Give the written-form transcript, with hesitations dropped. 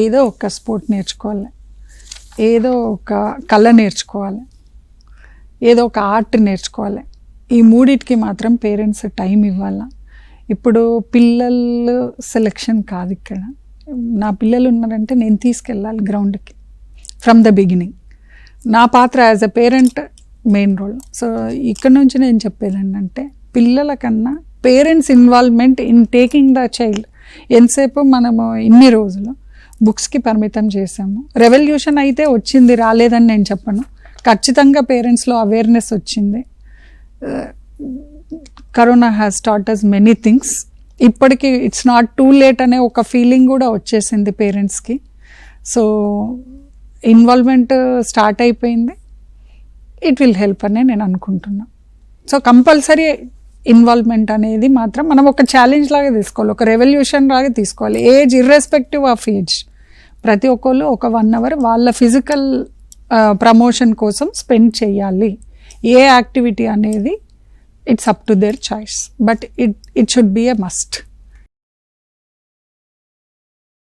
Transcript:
ఏదో ఒక స్పోర్ట్ నేర్చుకోవాలి, ఏదో ఒక కళ నేర్చుకోవాలి, ఏదో ఒక ఆర్ట్ నేర్చుకోవాలి. ఈ మూడిటికి మాత్రం పేరెంట్స్ టైం ఇవ్వాలి. ఇప్పుడు పిల్లలు సెలెక్షన్ కాదు ఇక్కడ. నా పిల్లలు ఉన్నారంటే నేను తీసుకెళ్ళాలి గ్రౌండ్కి ఫ్రమ్ ద బిగినింగ్. నా పాత్ర as a parent main role. So ఇక్కడ నుంచి నేను చెప్పేది ఏంటంటే పిల్లల కన్నా parents involvement in taking the child. ఎంతసేపు మనము ఇన్ని రోజులు బుక్స్కి పరిమితం చేసాము. రెవల్యూషన్ అయితే వచ్చింది, రాలేదని నేను చెప్పను. ఖచ్చితంగా పేరెంట్స్లో అవేర్నెస్ వచ్చింది. Corona has taught us many things. ఇప్పటికీ ఇట్స్ నాట్ టూ లేట్ అనే ఒక ఫీలింగ్ కూడా వచ్చేసింది పేరెంట్స్కి. సో ఇన్వాల్వ్మెంట్ స్టార్ట్ అయిపోయింది. ఇట్ విల్ హెల్ప్ అని నేను అనుకుంటున్నా. సో కంపల్సరీ ఇన్వాల్వ్మెంట్ అనేది మాత్రం మనం ఒక ఛాలెంజ్ లాగా తీసుకోవాలి, ఒక రెవల్యూషన్ లాగా తీసుకోవాలి. ఏజ్ ఇర్రెస్పెక్టివ్ ఆఫ్ ఏజ్ ప్రతి ఒక్కళ్ళు ఒక 1 hour వాళ్ళ ఫిజికల్ ప్రమోషన్ కోసం స్పెండ్ చేయాలి. ఏ యాక్టివిటీ అనేది it's up to their choice, but it should be a must.